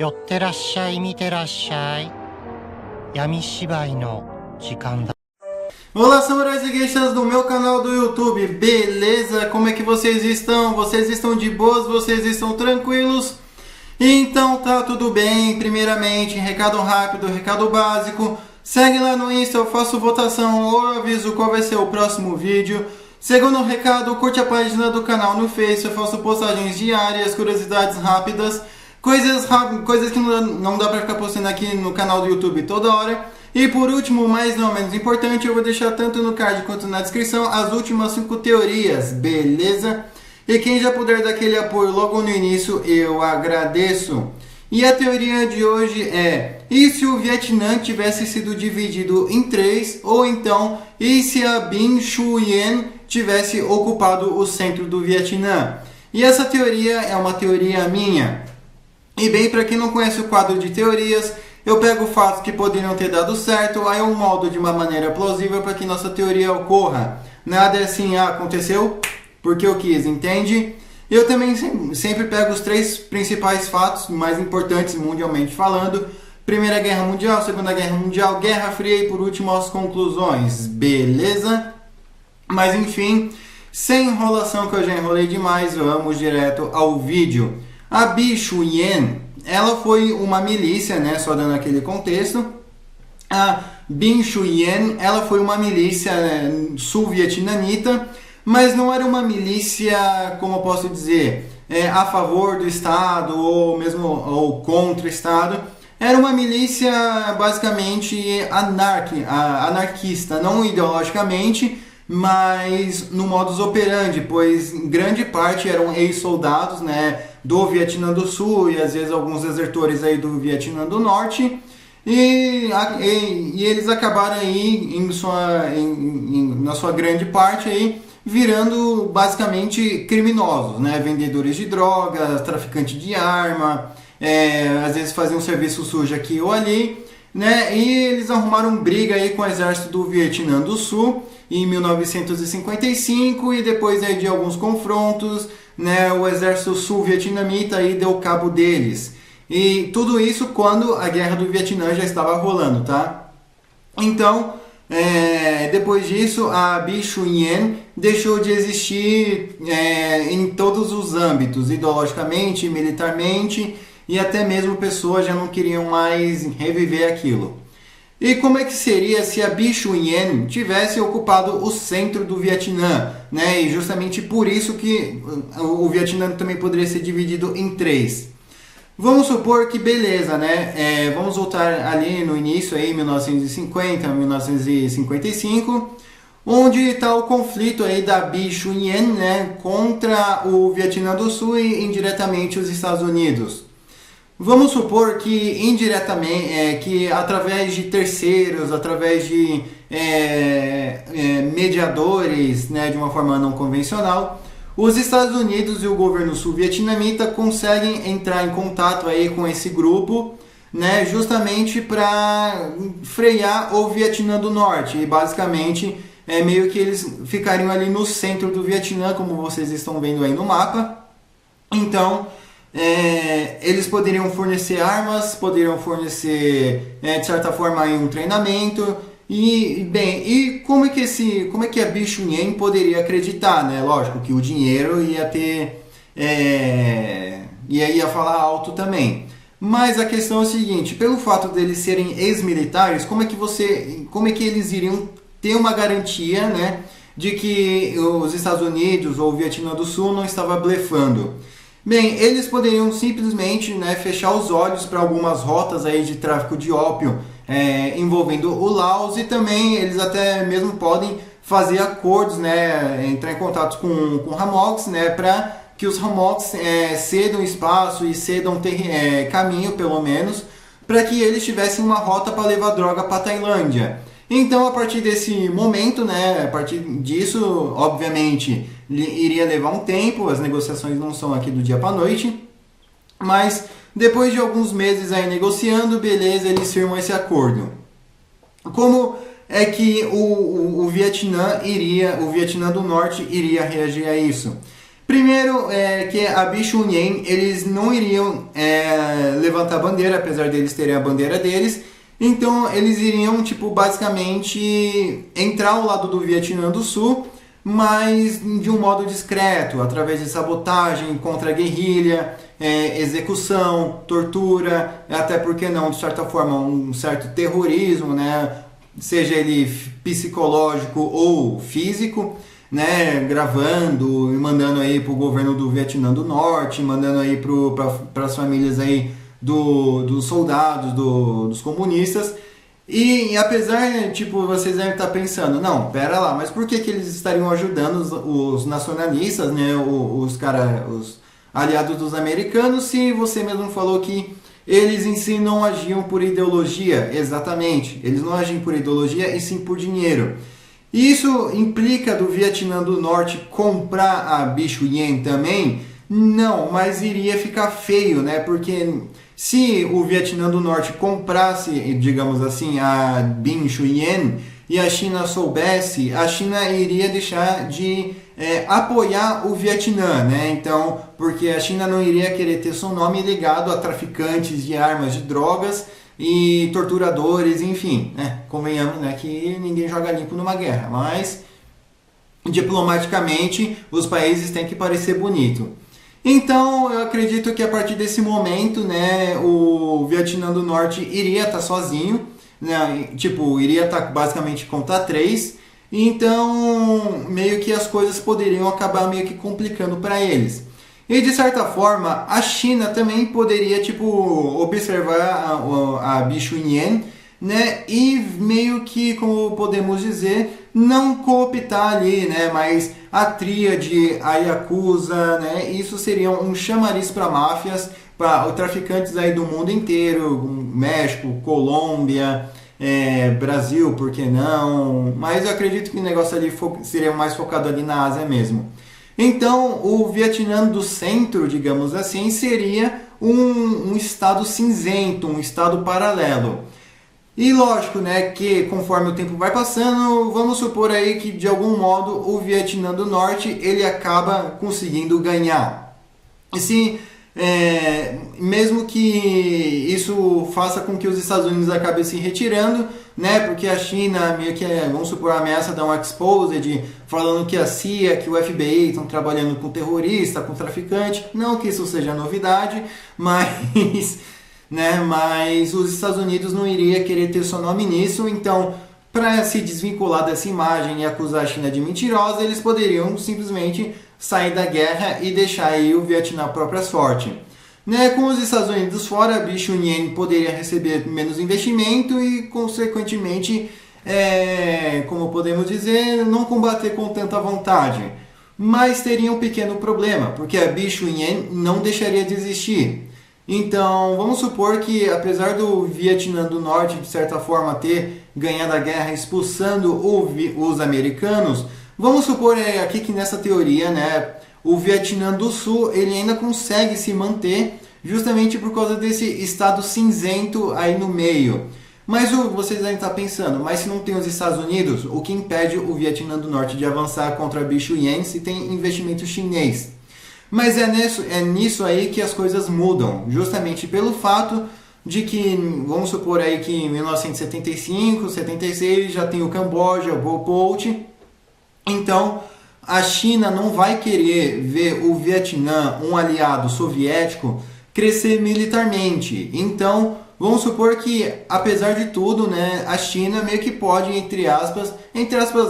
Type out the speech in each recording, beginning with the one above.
寄ってらっしゃい、見てらっしゃい。闇芝居の時間だ。 Olá, samurais e geishas do meu canal do YouTube, beleza? Como é que vocês estão? Vocês estão de boas? Vocês estão tranquilos? Então tá tudo bem. Primeiramente, recado rápido, recado básico. Segue lá no Insta, eu faço votação ou aviso qual vai ser o próximo vídeo. Segundo recado, curte a página do canal no Face, eu faço postagens diárias, curiosidades rápidas, coisas que não dá pra ficar postando aqui no canal do YouTube toda hora. E por último, mas não menos importante, eu vou deixar tanto no card quanto na descrição as últimas 5 teorias, beleza? E quem já puder dar aquele apoio logo no início, eu agradeço. E a teoria de hoje é: e se o Vietnã tivesse sido dividido em 3? Ou então, e se a Binh Xuyen tivesse ocupado o centro do Vietnã? E essa teoria é uma teoria minha. E bem, para quem não conhece o quadro de teorias, eu pego fatos que poderiam ter dado certo, aí eu moldo de uma maneira plausível para que nossa teoria ocorra. Nada é assim, aconteceu porque eu quis, entende? Eu também sempre pego os 3 principais fatos mais importantes mundialmente falando: Primeira Guerra Mundial, Segunda Guerra Mundial, Guerra Fria e por último as conclusões, beleza? Mas enfim, sem enrolação que eu já enrolei demais, vamos direto ao vídeo. A Binh Xuyen, ela foi uma milícia, né, só dando aquele contexto. A Binh Xuyen, ela foi uma milícia sul-vietnamita, mas não era uma milícia, como eu posso dizer, a favor do Estado ou mesmo ou contra o Estado. Era uma milícia basicamente anarquista, não ideologicamente, mas no modus operandi, pois em grande parte eram ex-soldados, né, do Vietnã do Sul e às vezes alguns desertores aí do Vietnã do Norte, e eles acabaram aí na sua grande parte aí virando basicamente criminosos, né, vendedores de drogas, traficantes de arma, às vezes faziam um serviço sujo aqui ou ali, né, e eles arrumaram briga aí com o exército do Vietnã do Sul em 1955 e depois aí de alguns confrontos, né, o exército sul-vietnamita aí deu cabo deles. E tudo isso quando a guerra do Vietnã já estava rolando, tá? Então, depois disso, a Binh Xuyen deixou de existir em todos os âmbitos, ideologicamente, militarmente, e até mesmo pessoas já não queriam mais reviver aquilo. E como é que seria se a Binh Xuyen tivesse ocupado o centro do Vietnã, né? E justamente por isso que o Vietnã também poderia ser dividido em 3. Vamos supor que beleza, né? Vamos voltar ali no início, aí, 1950, 1955, onde está o conflito aí da Binh Xuyen, né, contra o Vietnã do Sul e indiretamente os Estados Unidos. Vamos supor que indiretamente, que através de terceiros, através de mediadores, né, de uma forma não convencional, os Estados Unidos e o governo sul-vietnamita conseguem entrar em contato aí com esse grupo, né, justamente para frear o Vietnã do Norte. E basicamente meio que eles ficariam ali no centro do Vietnã, como vocês estão vendo aí no mapa. Então, eles poderiam fornecer armas, poderiam fornecer, de certa forma, um treinamento. E como é que a Binh Xuyen poderia acreditar, né? Lógico que o dinheiro ia ter, ia falar alto também. Mas a questão é a seguinte: pelo fato deles serem ex-militares, como é que eles iriam ter uma garantia, né, de que os Estados Unidos ou o Vietnã do Sul não estava blefando? Bem, eles poderiam simplesmente, né, fechar os olhos para algumas rotas aí de tráfico de ópio envolvendo o Laos, e também eles até mesmo podem fazer acordos, né, entrar em contato com Hamoks, né, para que os Hamoks cedam espaço e cedam caminho, pelo menos, para que eles tivessem uma rota para levar droga para a Tailândia. Então, a partir desse momento, né, a partir disso, obviamente, iria levar um tempo, as negociações não são aqui do dia para a noite, mas depois de alguns meses aí negociando, beleza, eles firmam esse acordo. Como é que o Vietnã do Norte iria reagir a isso? Primeiro, que a Bichunyen, eles não iriam levantar a bandeira, apesar deles terem a bandeira deles. Então, eles iriam, tipo, basicamente entrar ao lado do Vietnã do Sul, mas de um modo discreto, através de sabotagem, contra-guerrilha, execução, tortura, até porque não, de certa forma, um certo terrorismo, né? Seja ele psicológico ou físico, né, gravando e mandando aí pro governo do Vietnã do Norte, mandando aí para as famílias aí dos soldados, dos comunistas. E apesar, tipo, vocês devem estar pensando, não, pera lá, mas por que eles estariam ajudando os nacionalistas, né, os aliados dos americanos, se você mesmo falou que eles em si não agiam por ideologia? Exatamente, eles não agem por ideologia e sim por dinheiro. Isso implica do Vietnã do Norte comprar a Bichunyen também? Não, mas iria ficar feio, né? Porque se o Vietnã do Norte comprasse, digamos assim, a Bichunyen e a China soubesse, a China iria deixar de apoiar o Vietnã, né? Então, porque a China não iria querer ter seu nome ligado a traficantes de armas, de drogas e torturadores, enfim, né? Convenhamos, né, que ninguém joga limpo numa guerra, mas diplomaticamente os países têm que parecer bonito. Então eu acredito que a partir desse momento, né, o Vietnã do Norte iria estar sozinho, né, tipo, iria estar basicamente contra 3, então meio que as coisas poderiam acabar meio que complicando para eles. E de certa forma, a China também poderia, tipo, observar a Bichunyen, né? E meio que, como podemos dizer, não cooptar ali, né? Mas a tríade, a Yakuza, né? Isso seria um chamariz para máfias, para traficantes aí do mundo inteiro, México, Colômbia, Brasil, por que não? Mas eu acredito que o negócio ali seria mais focado ali na Ásia mesmo. Então, o Vietnã do Centro, digamos assim, seria um estado cinzento, um estado paralelo. E lógico, né, que conforme o tempo vai passando, vamos supor aí que de algum modo o Vietnã do Norte ele acaba conseguindo ganhar. E se mesmo que isso faça com que os Estados Unidos acabem se retirando, né? Porque a China meio que, vamos supor, ameaça dar um exposed, falando que a CIA, que o FBI estão trabalhando com terrorista, com traficante. Não que isso seja novidade, mas, né? Mas os Estados Unidos não iria querer ter seu nome nisso, então, para se desvincular dessa imagem e acusar a China de mentirosa, eles poderiam simplesmente sair da guerra e deixar aí o Vietnã à própria sorte. Né, com os Estados Unidos fora, a Bichunyen poderia receber menos investimento e, consequentemente, como podemos dizer, não combater com tanta vontade. Mas teria um pequeno problema, porque a Bichunyen não deixaria de existir. Então, vamos supor que, apesar do Vietnã do Norte, de certa forma, ter ganhado a guerra expulsando os americanos, vamos supor aqui que nessa teoria, né, o Vietnã do Sul ele ainda consegue se manter justamente por causa desse estado cinzento aí no meio. Mas vocês devem estar pensando, mas se não tem os Estados Unidos, o que impede o Vietnã do Norte de avançar contra a Bichunyen se tem investimento chinês? Mas é nisso aí que as coisas mudam, justamente pelo fato de que, vamos supor aí que em 1975, 76 já tem o Camboja, o Pol Pot. Então, a China não vai querer ver o Vietnã, um aliado soviético, crescer militarmente. Então, vamos supor que, apesar de tudo, né, a China meio que pode, entre aspas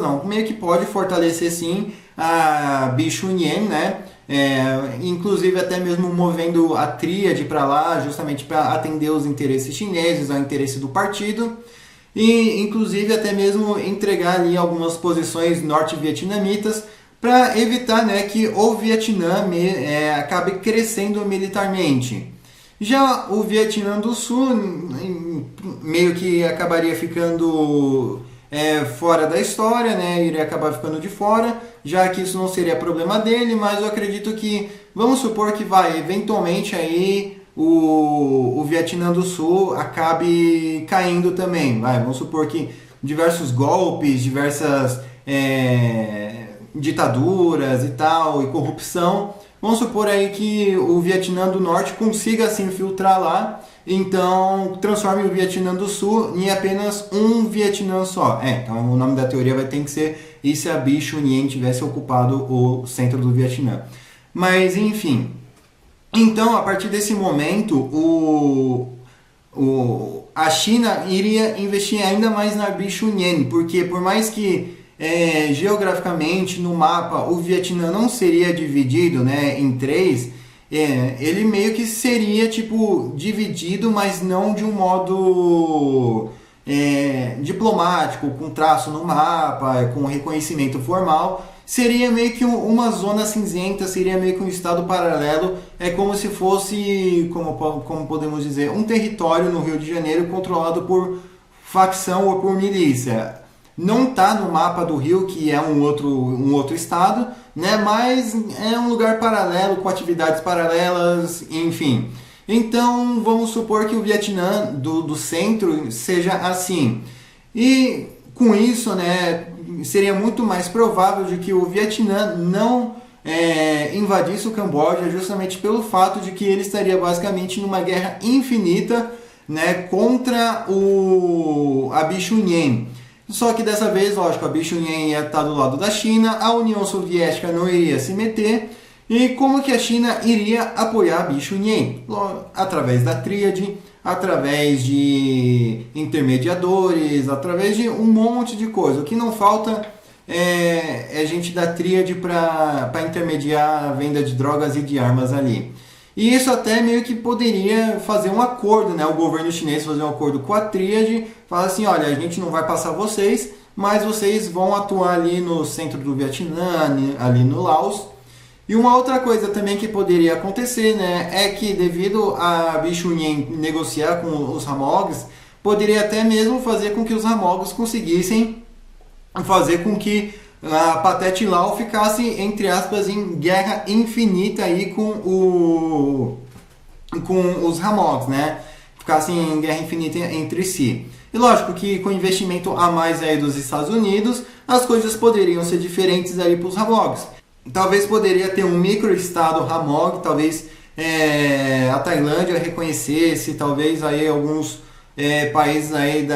não, meio que pode fortalecer sim a Bichunyen, né? Inclusive até mesmo movendo a tríade para lá, justamente para atender os interesses chineses, ao interesse do partido. E inclusive até mesmo entregar ali algumas posições norte-vietnamitas para evitar, né, que o Vietnã acabe crescendo militarmente. Já o Vietnã do Sul meio que acabaria ficando fora da história, né, iria acabar ficando de fora, já que isso não seria problema dele, mas eu acredito que, vamos supor que eventualmente aí o Vietnã do Sul acabe caindo também. Vamos supor que diversos golpes, diversas ditaduras e tal, e corrupção. Vamos supor aí que o Vietnã do Norte consiga se infiltrar lá, então transforme o Vietnã do Sul em apenas um Vietnã só. Então o nome da teoria vai ter que ser e se a Binh Xuyen tivesse ocupado o centro do Vietnã. Mas enfim, então a partir desse momento a China iria investir ainda mais na Binh Xuyen, porque por mais que geograficamente no mapa o Vietnã não seria dividido, né, em três, ele meio que seria tipo dividido, mas não de um modo diplomático, com traço no mapa, com reconhecimento formal. Seria meio que uma zona cinzenta, seria meio que um estado paralelo, como se fosse, como podemos dizer, um território no Rio de Janeiro controlado por facção ou por milícia. Não está no mapa do Rio, que é um outro estado, né? Mas é um lugar paralelo, com atividades paralelas, enfim. Então, vamos supor que o Vietnã do centro seja assim. E com isso, né, seria muito mais provável de que o Vietnã não invadisse o Camboja, justamente pelo fato de que ele estaria basicamente numa guerra infinita, né, contra a Binh Xuyen. Só que dessa vez, lógico, a Binh Xuyen ia estar do lado da China, a União Soviética não iria se meter. E como que a China iria apoiar a Binh Xuyen? Através da tríade, através de intermediadores, através de um monte de coisa. O que não falta é gente da tríade para intermediar a venda de drogas e de armas ali. E isso até meio que poderia fazer um acordo, né? O governo chinês fazer um acordo com a tríade, falar assim, olha, a gente não vai passar vocês, mas vocês vão atuar ali no centro do Vietnã, ali no Laos. E uma outra coisa também que poderia acontecer, né, é que devido a Binh Xuyen negociar com os Hamogs, poderia até mesmo fazer com que os Hamogs conseguissem fazer com que a Pathet Lao ficasse, entre aspas, em guerra infinita aí com os Hamogs, né? Ficassem em guerra infinita entre si. E lógico que com investimento a mais aí dos Estados Unidos, as coisas poderiam ser diferentes aí para os Hamogs. Talvez poderia ter um microestado Hamog, talvez a Tailândia reconhecesse, talvez aí alguns países aí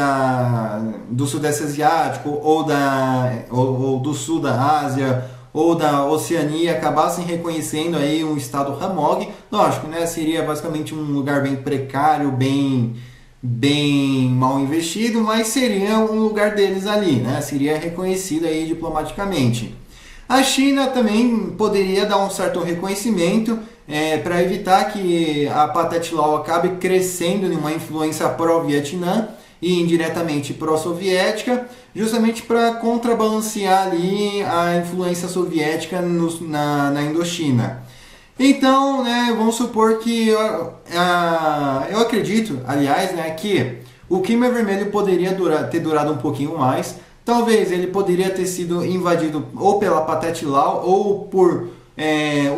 do Sudeste Asiático ou do Sul da Ásia ou da Oceania acabassem reconhecendo aí um estado Hamog. Lógico, né, seria basicamente um lugar bem precário, bem mal investido, mas seria um lugar deles ali, né? Seria reconhecido aí diplomaticamente. A China também poderia dar um certo reconhecimento para evitar que a Pathet Lao acabe crescendo em uma influência pró-Vietnã e indiretamente pró-soviética, justamente para contrabalancear ali a influência soviética na Indochina. Então, né, vamos supor que eu acredito, aliás, né, que o Khmer Vermelho poderia ter durado um pouquinho mais. Talvez ele poderia ter sido invadido ou pela Pathet Lao ou por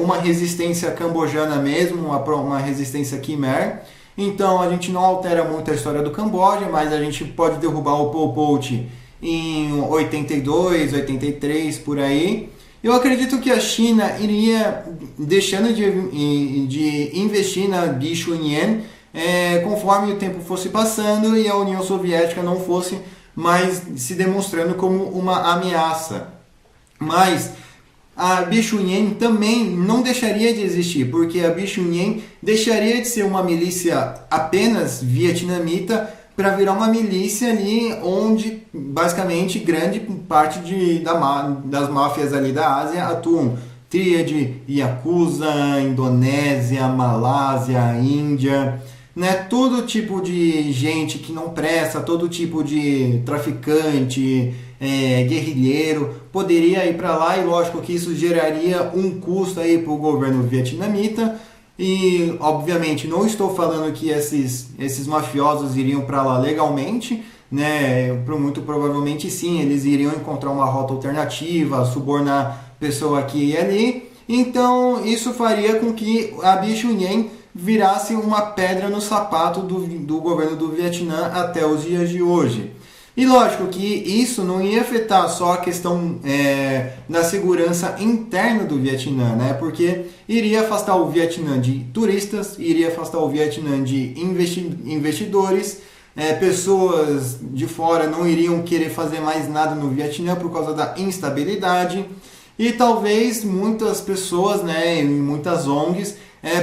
uma resistência cambojana mesmo, uma resistência Khmer. Então a gente não altera muito a história do Camboja, mas a gente pode derrubar o Pol Pot em 82, 83, por aí. Eu acredito que a China iria deixando de investir na Binh Xuyen conforme o tempo fosse passando e a União Soviética não fosse mais se demonstrando como uma ameaça. Mas a Binh Xuyen também não deixaria de existir, porque a Binh Xuyen deixaria de ser uma milícia apenas vietnamita para virar uma milícia ali onde basicamente grande parte das máfias ali da Ásia atuam. Tríade, Yakuza, Indonésia, Malásia, Índia, né? Todo tipo de gente que não presta, todo tipo de traficante, guerrilheiro poderia ir para lá, e lógico que isso geraria um custo aí para o governo vietnamita. E obviamente não estou falando que esses mafiosos iriam para lá legalmente, né? Muito provavelmente sim, eles iriam encontrar uma rota alternativa, subornar pessoa aqui e ali. Então isso faria com que a Binh Xuyen virasse uma pedra no sapato do governo do Vietnã até os dias de hoje. E lógico que isso não ia afetar só a questão da segurança interna do Vietnã, né? Porque iria afastar o Vietnã de turistas, iria afastar o Vietnã de investidores, pessoas de fora não iriam querer fazer mais nada no Vietnã por causa da instabilidade. E talvez muitas pessoas, né, e muitas ONGs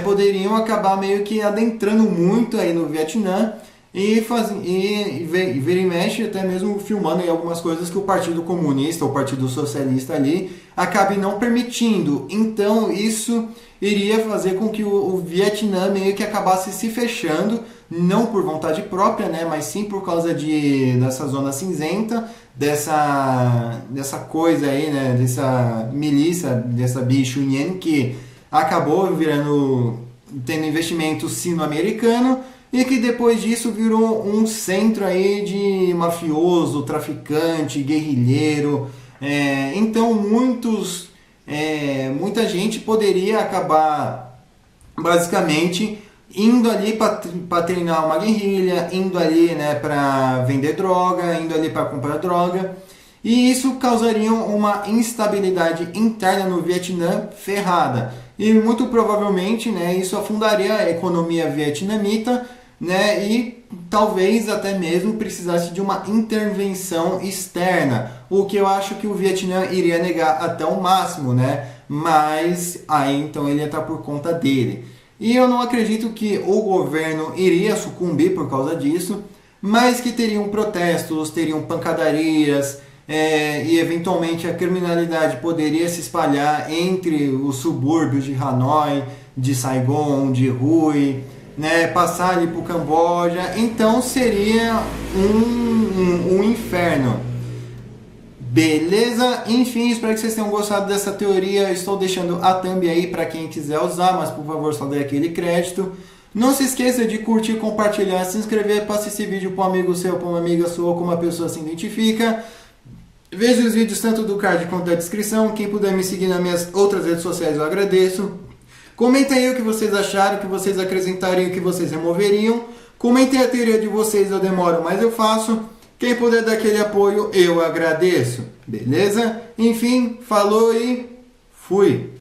poderiam acabar meio que adentrando muito aí no Vietnã e ver e mexe até mesmo filmando aí algumas coisas que o Partido Comunista ou o Partido Socialista ali acabe não permitindo. Então isso iria fazer com que o Vietnã meio que acabasse se fechando, não por vontade própria, né, mas sim por causa dessa zona cinzenta, dessa coisa aí, né, dessa milícia, dessa bicho Yen que acabou tendo investimento sino-americano e que depois disso virou um centro aí de mafioso, traficante, guerrilheiro. Então muita gente poderia acabar basicamente indo ali para treinar uma guerrilha, indo ali, né, para vender droga, indo ali para comprar droga. E isso causaria uma instabilidade interna no Vietnã ferrada. E muito provavelmente, né, isso afundaria a economia vietnamita, né, e talvez até mesmo precisasse de uma intervenção externa, o que eu acho que o Vietnã iria negar até o máximo, né, mas aí então ele ia estar por conta dele. E eu não acredito que o governo iria sucumbir por causa disso, mas que teriam protestos, teriam pancadarias, e eventualmente a criminalidade poderia se espalhar entre os subúrbios de Hanoi, de Saigon, de Hue, né, passar ali para o Camboja. Então seria um inferno. Beleza? Enfim, espero que vocês tenham gostado dessa teoria. Estou deixando a thumb aí para quem quiser usar, mas por favor só dê aquele crédito. Não se esqueça de curtir, compartilhar, se inscrever, passe esse vídeo para um amigo seu, para uma amiga sua ou como uma pessoa se identifica. Veja os vídeos tanto do card quanto da descrição. Quem puder me seguir nas minhas outras redes sociais eu agradeço. Comentem aí o que vocês acharam, o que vocês acrescentariam, o que vocês removeriam. Comentem a teoria de vocês, eu demoro, mas eu faço. Quem puder dar aquele apoio, eu agradeço. Beleza? Enfim, falou e fui!